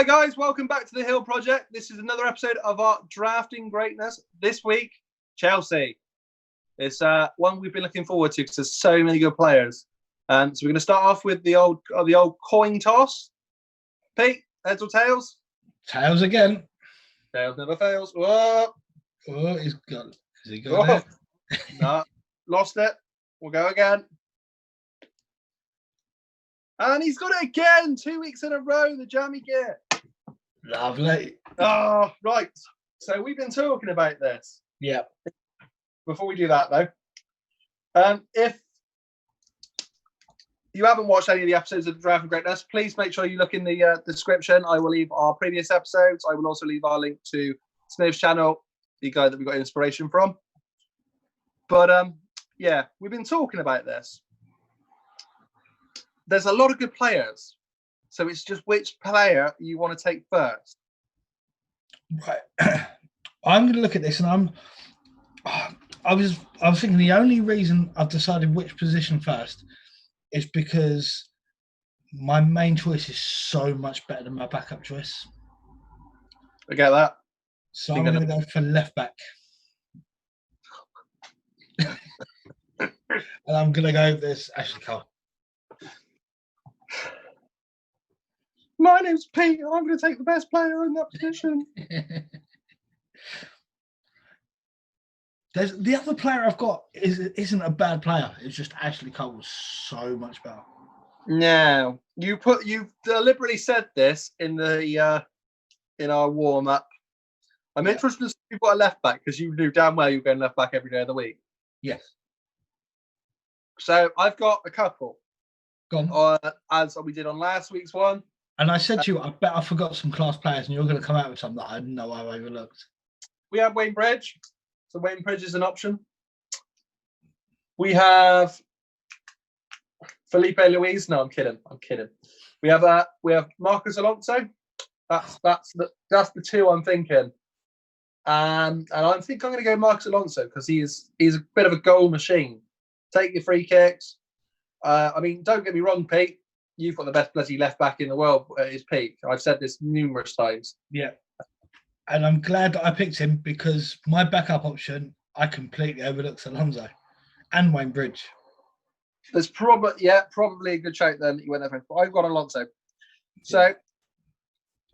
Hi guys, welcome back to the Hill Project. This is another episode of our drafting greatness. This week, Chelsea. It's one we've been looking forward to because there's so many good players. So we're going to start off with the old coin toss. Pete, heads or tails? Tails again. Tails never fails. Whoa. Oh, he's got. Has he got it? No, lost it. We'll go again. And he's got it again. 2 weeks in a row, the jammy gear. Lovely. Oh, right. So we've been talking about this. Yeah. Before we do that, though, if you haven't watched any of the episodes of the Drafting Greatness, please make sure you look in the description. I will leave our previous episodes. I will also leave our link to Smith's channel, the guy that we got inspiration from. But yeah, we've been talking about this. There's a lot of good players, so it's just which player you want to take first. Right. I'm going to look at this, and I was thinking the only reason I've decided which position first is because my main choice is so much better than my backup choice. I get that. So I'm going to go for left back. And I'm going to go with this Ashley Cole. My name's Pete. I'm going to take the best player in that position. There's the other player I've got isn't a bad player. It's just Ashley Cole was so much better. Now you've deliberately said this in the in our warm up. I'm interested to see if you've got a left back because you knew damn well you're going left back every day of the week. Yes. So I've got a couple. Go on. As we did on last week's one. And I said to you, I bet I forgot some class players, and you're going to come out with something that I know I've overlooked. We have Wayne Bridge. So Wayne Bridge is an option. We have Felipe Luis. No, I'm kidding. We have Marcos Alonso. That's the two I'm thinking. And I think I'm going to go Marcos Alonso because he's a bit of a goal machine. Take your free kicks. I mean, don't get me wrong, Pete. You've got the best bloody left back in the world at his peak. I've said this numerous times. Yeah. And I'm glad that I picked him because my backup option, I completely overlooked Alonso and Wayne Bridge. There's probably a good shout then that you went there. But I've got Alonso. So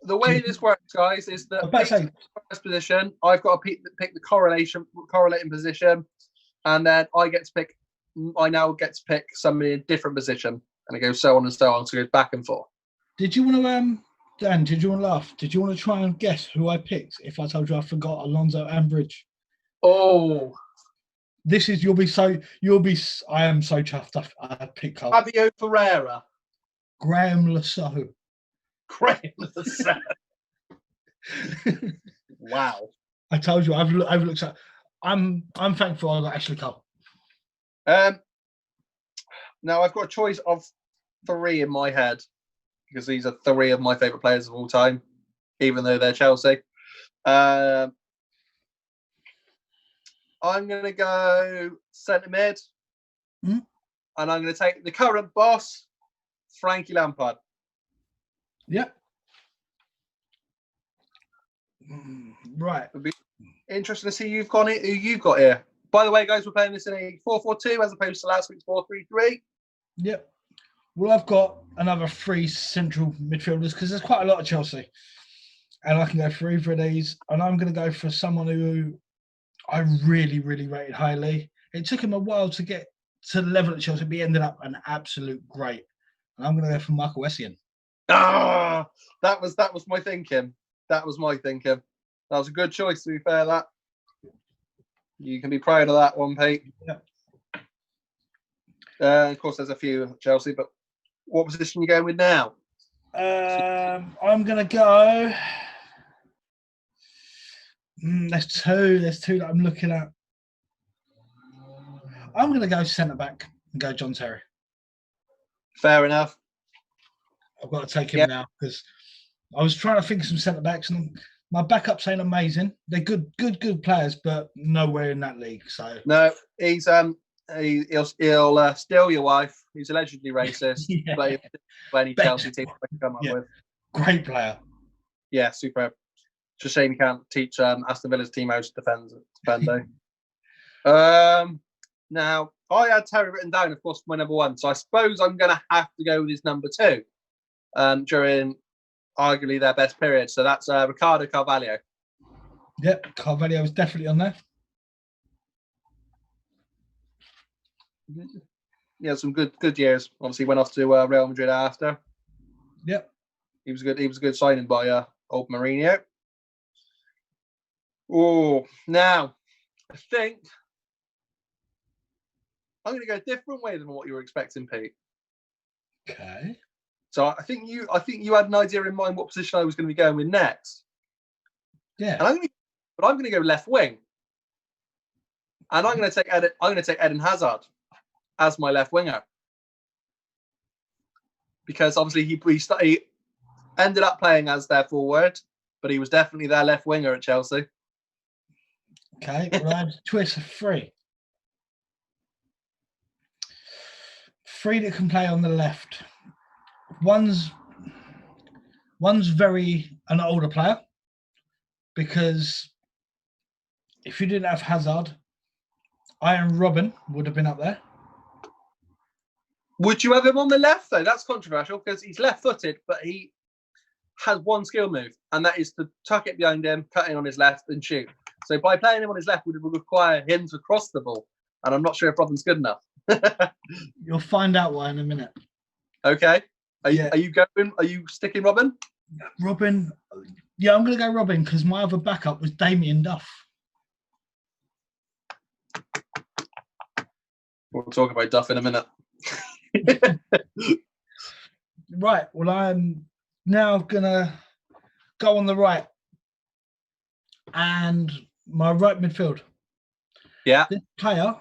the way this works, guys, is that first position, I've got to pick the correlating position, and then I now get to pick somebody in a different position. And it goes so on and so on. So it goes back and forth. Did you want to, Dan, did you want to laugh? Did you want to try and guess who I picked if I told you I forgot Alonso and Bridge? Oh. I am so chuffed I picked Cole. Fabio Ferreira. Graham Lasso. Wow. I told you, I've looked at. I'm thankful I got Ashley Cole. Now I've got a choice of 3 in my head because these are 3 of my favourite players of all time, even though they're Chelsea. I'm going to go centre mid, and I'm going to take the current boss, Frankie Lampard. Yep. Right. It'd be interesting to see who you've got here. By the way, guys, we're playing this in a 4-4-2 as opposed to last week's 4-3-3. Yep. Well, I've got another 3 central midfielders because there's quite a lot of Chelsea. And I can go for either of these. And I'm going to go for someone who I really, really rated highly. It took him a while to get to the level at Chelsea, but he ended up an absolute great. And I'm going to go for Michael Essien. Ah, that was my thinking. That was a good choice, to be fair, that. You can be proud of that one, Pete. Yeah. Of course, there's a few Chelsea, but what position are you going with now? I'm going to go. There's two that I'm looking at. I'm going to go centre back and go John Terry. Fair enough. I've got to take him now because I was trying to think of some centre backs and my backups ain't amazing. They're good players, but nowhere in that league. So no, he's he'll steal your wife. He's allegedly racist. Play any Chelsea team I can come up with. Great player. Yeah, superb. It's a shame you can't teach Aston Villa's team how to defend though. Now, I had Terry written down, of course, for my number one. So I suppose I'm going to have to go with his number two during arguably their best period. So that's Ricardo Carvalho. Yep, Carvalho was definitely on there. Yeah, some good years. Obviously, went off to Real Madrid after. Yep. He was good. He was a good signing by old Mourinho. Oh, now I think I'm going to go a different way than what you were expecting, Pete. Okay. So I think you had an idea in mind what position I was going to be going with next. Yeah. And I'm going to go left wing. And I'm going to take Eden Hazard as my left winger. Because obviously he ended up playing as their forward, but he was definitely their left winger at Chelsea. Okay, well, I have a choice of three. Three that can play on the left. One's very an older player, because if you didn't have Hazard, Iron Robin would have been up there. Would you have him on the left though? That's controversial because he's left-footed, but he has one skill move, and that is to tuck it behind him, cut in on his left, and shoot. So by playing him on his left would require him to cross the ball, and I'm not sure if Robin's good enough. You'll find out why in a minute. Okay. Are you going? Are you sticking Robin? Robin. Yeah, I'm going to go Robin because my other backup was Damien Duff. We'll talk about Duff in a minute. Right. Well, I'm now going to go on the right. And my right midfield. Yeah. This player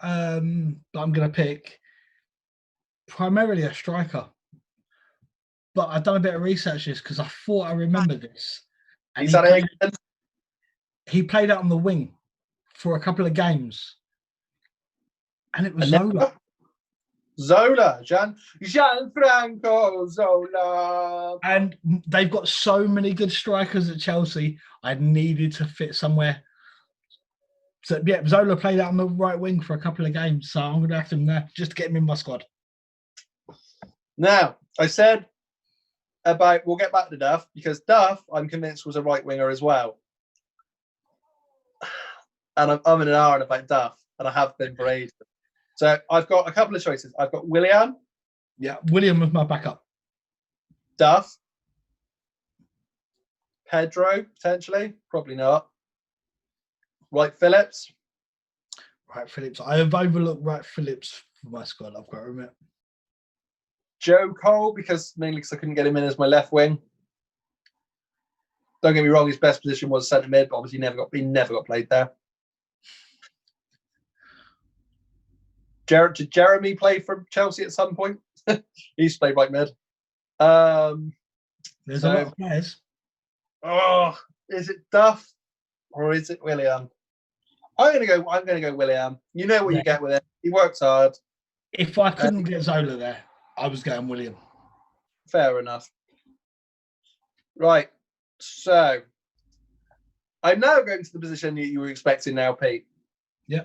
that I'm going to pick, primarily a striker. But I've done a bit of research this because I thought I remembered this. And he played out on the wing for a couple of games. And it was Zola. Zola, Gianfranco Zola. And they've got so many good strikers at Chelsea. I needed to fit somewhere. So yeah, Zola played out on the right wing for a couple of games. So I'm going to have him there just to get him in my squad. Now, I said we'll get back to Duff, because Duff, I'm convinced, was a right winger as well. And I'm in an hour about Duff, and I have been for ages. So I've got a couple of choices. I've got Willian. Yeah, William was my backup. Duff. Pedro, potentially. Probably not. Wright Phillips. Wright Phillips. I have overlooked Wright Phillips for my squad, I've got to admit. Joe Cole, mainly because I couldn't get him in as my left wing. Don't get me wrong, his best position was centre mid, but obviously he never got played there. Did Jeremy play for Chelsea at some point? He used to play right mid. There's a lot of players. Oh, is it Duff or is it William? I'm gonna go William. You know what you get with him. He works hard. If I couldn't get Zola there, I was going William. Fair enough. Right. So I'm now going to the position that you were expecting now, Pete. Yeah.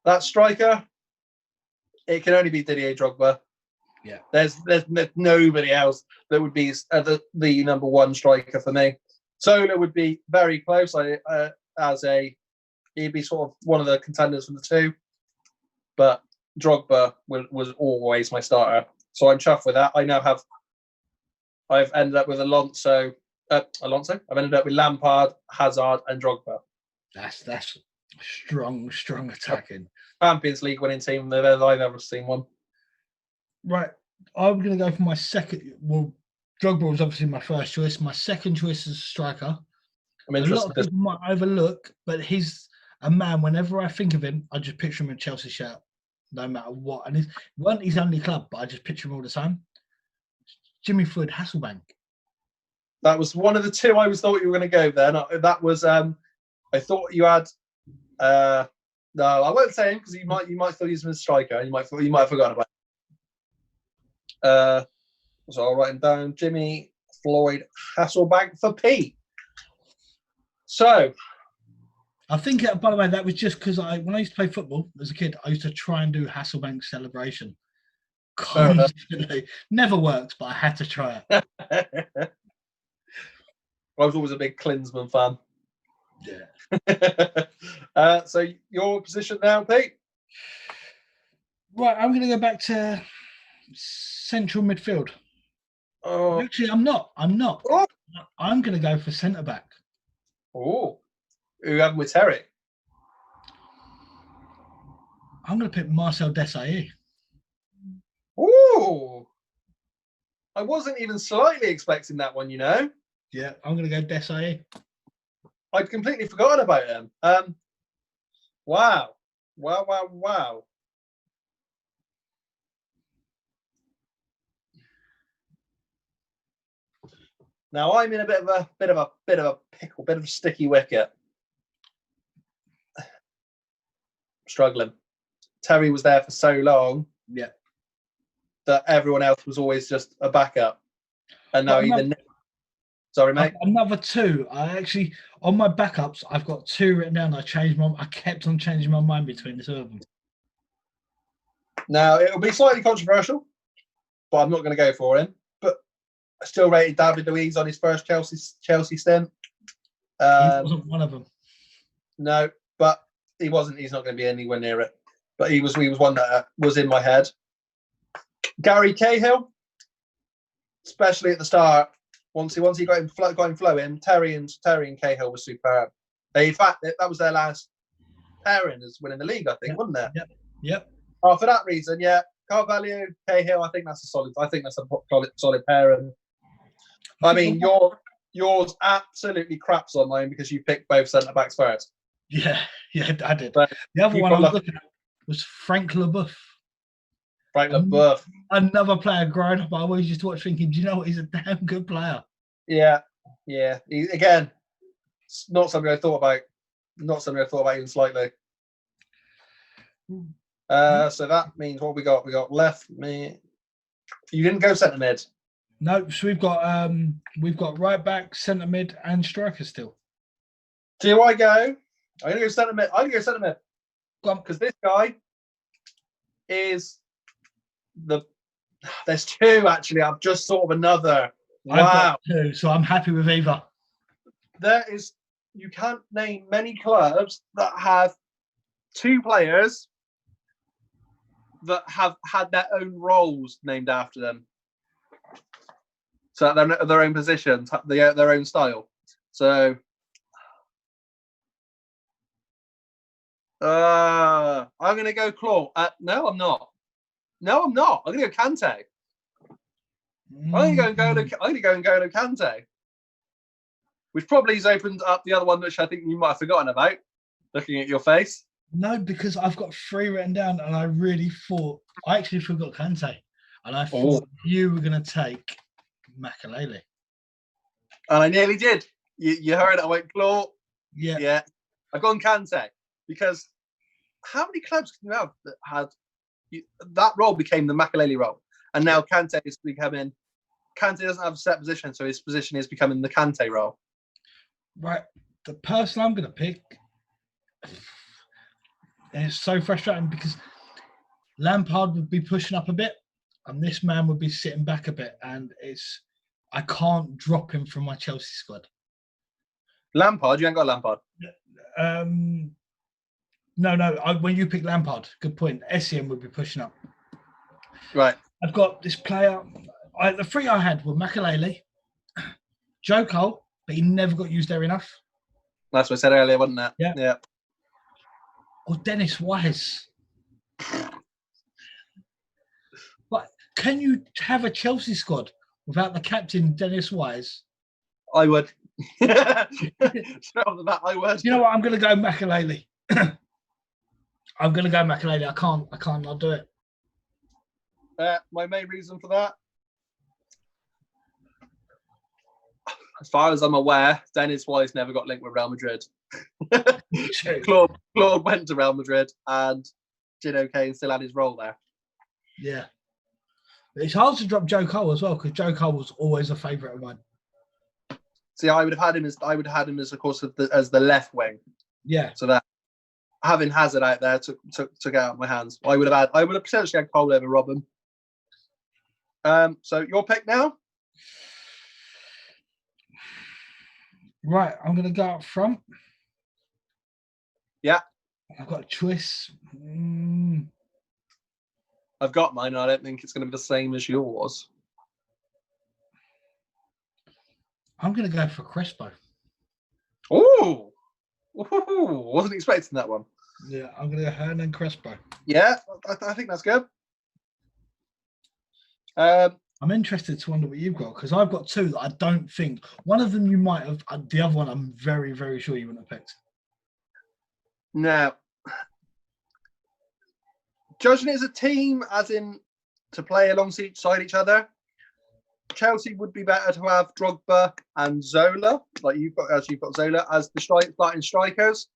That striker, it can only be Didier Drogba. Yeah. There's nobody else that would be the number one striker for me. Zola would be very close. He'd be sort of one of the contenders for the two, but Drogba was always my starter. So I'm chuffed with that. I've ended up with Alonso. I've ended up with Lampard, Hazard, and Drogba. That's strong attacking. Champions League winning team that I've ever seen one. Right. I'm going to go for my second. Well, Drogba was obviously my first choice. My second choice is striker. I'm interested. A lot of people might overlook, but he's a man. Whenever I think of him, I just picture him in Chelsea shirt, no matter what. And it wasn't his only club, but I just picture him all the time. Jimmy Floyd Hasselbank. That was one of the two I thought you were going to go there. No, that was I thought you had. No, I won't say him because you might thought he was a striker. You might have forgotten about him. So I'll write him down. Jimmy Floyd Hasselbank for Pete. So, I think, by the way, that was just because when I used to play football as a kid, I used to try and do Hasselbank's celebration constantly. Never worked, but I had to try it. I was always a big Klinsmann fan. Yeah. So your position now, Pete? Right, I'm going to go back to central midfield. Oh, Actually, I'm not. Oh. I'm going to go for centre back. Oh, who you having with Terry? I'm going to pick Marcel Desailly. Oh, I wasn't even slightly expecting that one, you know. Yeah, I'm going to go Desailly. I'd completely forgotten about him. Wow. Now I'm in a bit of a pickle, bit of a sticky wicket. Struggling. Terry was there for so long. Yeah. That everyone else was always just a backup. And now even sorry, mate. Another two. I actually on my backups, I've got two written down. I kept on changing my mind between the two of them. Now it'll be slightly controversial, but I'm not going to go for him. But I still rated David Luiz on his first Chelsea stint. He wasn't one of them. No, but he wasn't. He's not going to be anywhere near it. But he was one that was in my head. Gary Cahill, especially at the start. Once he got him flowing, Terry and Cahill was superb. In fact, that was their last pairing as winning the league, I think, wasn't it? Yep. Oh, for that reason, yeah. Carvalho, Cahill, I think that's a solid pairing. I mean, yours absolutely craps on mine because you picked both centre backs first. Yeah, I did. But the other one I was looking at was Frank Leboeuf. Frank Leboeuf. Another player growing up, I always used to watch thinking, do you know what? He's a damn good player. Yeah. Again, it's not something I thought about. Not something I thought about even slightly. So that means what we got? We got left mid. You didn't go centre mid. No, so we've got right back, centre mid, and striker still. Do I go? I'm gonna go centre mid. Because this guy is there's two actually. I've just thought of another. Wow. I've got two, so I'm happy with either. You can't name many clubs that have two players that have had their own roles named after them. So their own positions, their own style. So I'm going to go Claw. No, I'm not. I'm going to go Kante. I'm going to go N'Golo Kante. Which probably has opened up the other one, which I think you might have forgotten about, looking at your face. No, because I've got three written down, and I actually forgot Kante. And I thought you were going to take Makelele. And I nearly did. You heard it. I went Claw. Yeah. I've gone Kante. Because how many clubs can you have that had that role became the Makelele role? And now Kante is becoming. Kante doesn't have a set position, so his position is becoming the Kante role. Right. The person I'm going to pick, and it's so frustrating because Lampard would be pushing up a bit, and this man would be sitting back a bit, and I can't drop him from my Chelsea squad. Lampard, you ain't got Lampard. No. When you pick Lampard, good point. Essien would be pushing up. Right. I've got this player. The three I had were Makelele, Joe Cole, but he never got used there enough. That's what I said earlier, wasn't it? Yeah. Or Dennis Wise. But can you have a Chelsea squad without the captain, Dennis Wise? I would. Straight off the bat, I would. You know what? I'm going to go Makelele. I'm going to go Makelele. I can't not do it. My main reason for that, as far as I'm aware, Dennis Wise never got linked with Real Madrid. Claude went to Real Madrid, and Gino Kane still had his role there. Yeah. It's hard to drop Joe Cole as well, because Joe Cole was always a favourite of mine. See, I would have had him as of course as the left wing. Yeah. So that having Hazard out there took it out of my hands. I would have potentially had Cole over Robin. So your pick now? Right, I'm going to go up front. Yeah. I've got a choice. I've got mine. I don't think it's going to be the same as yours. I'm going to go for Crespo. Oh, wasn't expecting that one. Yeah, I'm going to go Hernan Crespo. Yeah, I think that's good. I'm interested to wonder what you've got, because I've got two that I don't think. One of them you might have. The other one I'm very, very sure you wouldn't have picked. Now, judging it as a team, as in to play alongside each other, Chelsea would be better to have Drogba and Zola, like you've got Zola as the starting strikers.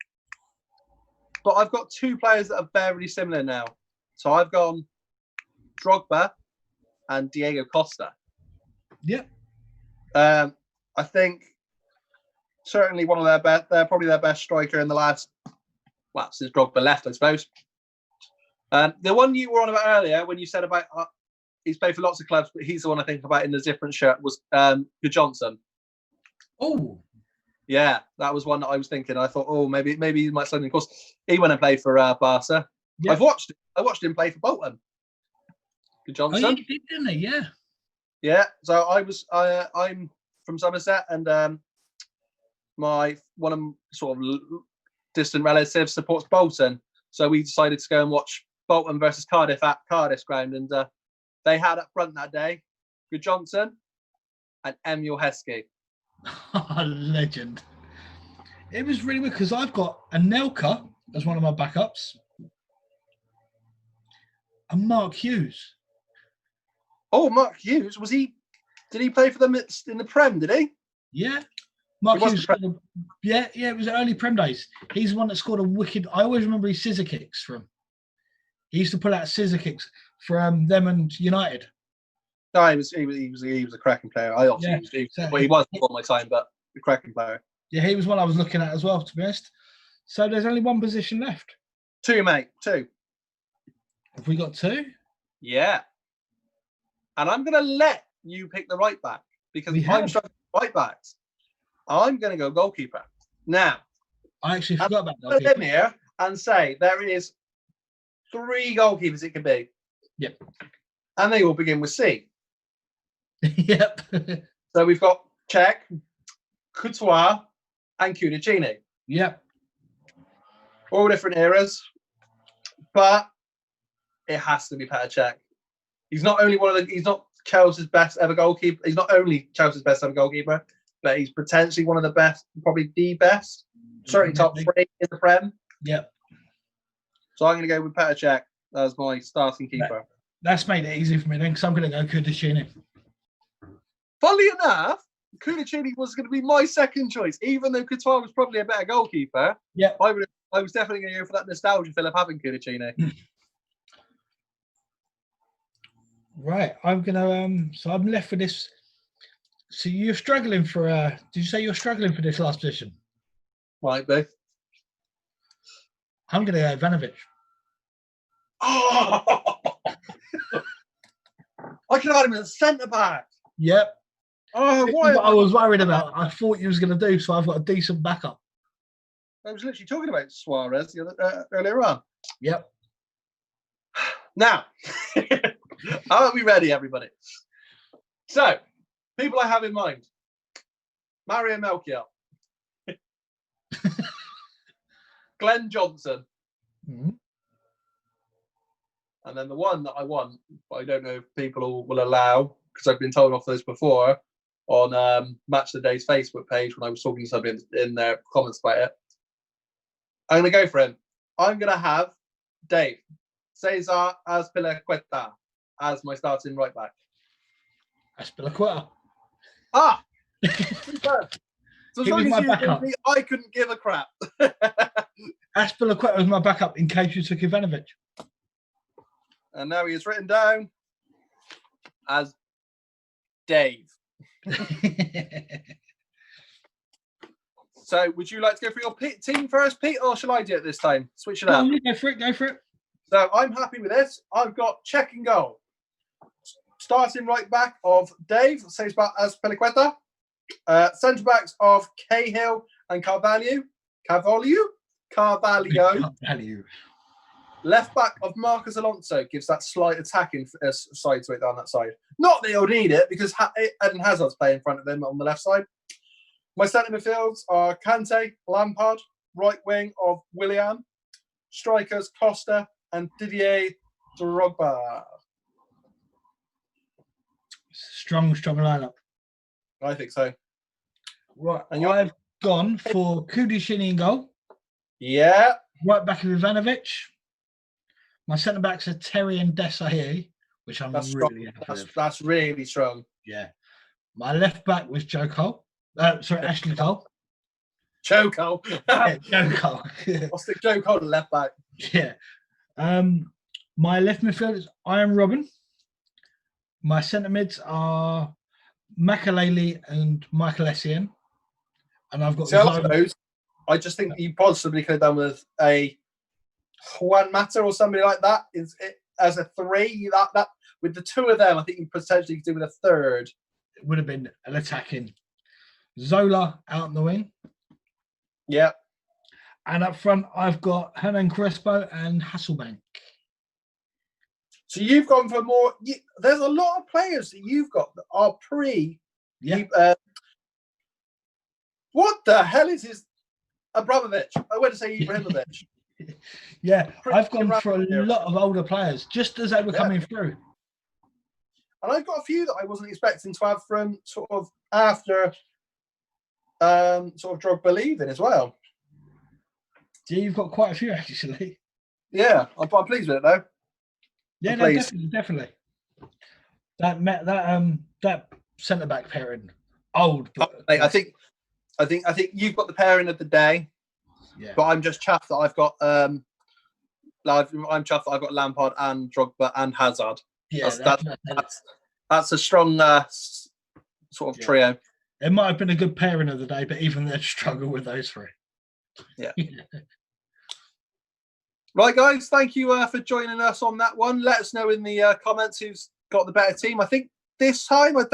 But I've got two players that are very similar now. So I've gone Drogba and Diego Costa. Yep. I think certainly one of their best. They're probably their best striker in the last, since Drogba left, I suppose. The one you were on about earlier when you said about he's played for lots of clubs, but he's the one I think about in the different shirt was Good Johnson. Oh, yeah, that was one that I was thinking. I thought, maybe he might sign. Of course, he went and played for Barca. Yeah. I watched him play for Bolton. Good Johnson. Oh, he did, didn't he? Yeah. Yeah. So I'm from Somerset, and one of sort of distant relatives supports Bolton. So we decided to go and watch Bolton versus Cardiff at Cardiff ground, and they had up front that day Good Johnson and Emil Heskey. Legend. It was really weird because I've got Anelka as one of my backups and Mark Hughes. Oh, Mark Hughes, did he play for them in the Prem, did he? Yeah. Mark Hughes. Yeah, it was early Prem days. He's the one that scored a wicked. I always remember his scissor kicks from. He used to pull out scissor kicks from them and United. No, he was a cracking player. He was before my time, but a cracking player. Yeah, he was one I was looking at as well, to be honest. So there's only one position left. Two, mate. Two. Have we got two? Yeah. And I'm going to let you pick the right back because I'm struggling with right backs. I'm going to go goalkeeper. Now, I actually forgot about that. Put him here and say there is 3 goalkeepers it could be. Yep. And they all begin with C. Yep. So we've got Cech, Courtois, and Cudicini. Yep. All different eras, but it has to be Petr Cech. He's not Chelsea's best ever goalkeeper. He's not only Chelsea's best ever goalkeeper, but he's potentially one of the best, probably the best. Certainly top 3 in the Prem. Yep. So I'm going to go with Petr Cech as my starting keeper. That's made it easy for me then, because I'm going to go Cudicini. Funnily enough, Cudicini was going to be my second choice, even though Courtois was probably a better goalkeeper. Yeah, I was definitely going to go for that nostalgia feel of having Cudicini. Right, I'm going to. So I'm left with this. So you're struggling for. Did you say you're struggling for this last position? Might be. I'm going to go Ivanovic. Oh! I could have had him as a centre back. Yep. Oh, what I was worried about. I thought you was going to do, so I've got a decent backup. I was literally talking about Suarez earlier on. Yep. Now, are we ready, everybody? So, people I have in mind: Mario Melchior, Glenn Johnson, mm-hmm. And then the one that I want, but I don't know if people will allow, because I've been told off this before on Match of the Day's Facebook page when I was talking to somebody in their comments about it. I'm going to go for him. I'm going to have Dave, Cesar Azpilicueta as my starting right back. Azpilicueta. Ah! So as long as you backup. Me, I couldn't give a crap. Azpilicueta was my backup in case you took Ivanovic. And now he is written down as Dave. So, would you like to go for your team first, Pete, or shall I do it this time? Switch it Go up. on, go for it. Go for it. So, I'm happy with this. I've got check and goal. Starting right back of Dave, says about Azpilicueta. Centre backs of Cahill and Carvalho. Value. Left back of Marcus Alonso gives that slight attacking side to it down that side. Not that he'll need it because Eden Hazard's playing in front of him on the left side. My centre midfields are Kante, Lampard, right wing of Willian, strikers Costa and Didier Drogba. Strong lineup. I think so. Right, And and I've gone for Kudishini in goal. Yeah. Right back of Ivanovic. My centre backs are Terry and Desailly, which I'm That's really strong. happy with. That's really strong. Yeah. My left back was Joe Cole. Ashley Cole. Joe Cole. Yeah, Joe Cole. I'll stick Joe Cole in left back. Yeah. My left midfield is Iron Robin. My centre mids are Makalele and Michael Essien. And I've got See, I just think you possibly could have done with a Juan Mata or somebody like that. Is it as a three? That with the two of them, I think you potentially could do with a third. It would have been an attacking Zola out in the wing. Yeah. And up front, I've got Hernan Crespo and Hasselbank. So you've gone for more. There's a lot of players that you've got that are pre. Yeah. What the hell is his Abramovich? I went to say Ibrahimovic. Yeah, Pretty I've gone for a random. lot of older players just as they were coming through. And I've got a few that I wasn't expecting to have from sort of after sort of Drogba leaving as well. Yeah, you've got quite a few actually. Yeah, I'm pleased with it though. Yeah, I'm no, pleased. definitely. That centre back pairing, old. But, Mate, I think you've got the pairing of the day. Yeah. But I'm just chuffed that I've got I'm chuffed that I've got Lampard and Drogba and Hazard. Yeah, That's a strong sort of trio. It might have been a good pairing of the day, but even they'd struggle with those three. Yeah. Right, guys, thank you for joining us on that one. Let us know in the comments who's got the better team. I think this time, I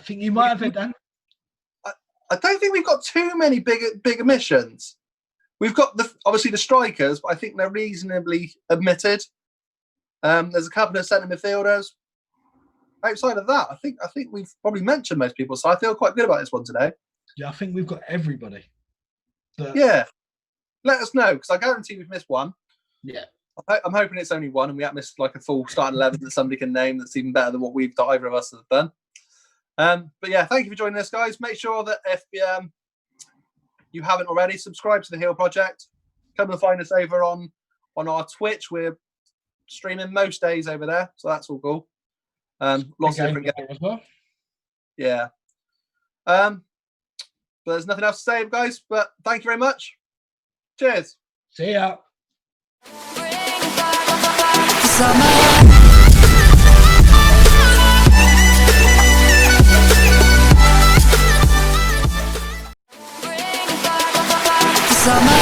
think you might have it, Dan. I don't think we've got too many big omissions. We've got obviously the strikers, but I think they're reasonably admitted. There's a couple of centre midfielders. Outside of that, I think we've probably mentioned most people, so I feel quite good about this one today. Yeah, I think we've got everybody. Yeah, let us know because I guarantee we've missed one. Yeah, I'm hoping it's only one, and we haven't missed like a full starting 11 that somebody can name that's even better than what either of us have done. But yeah, thank you for joining us, guys. Make sure that if you haven't already, subscribe to the Heal Project. Come and find us over on our Twitch. We're streaming most days over there, so that's all cool. Lots of different games as well. Yeah. But there's nothing else to say, guys. But thank you very much. Cheers. See ya. Summer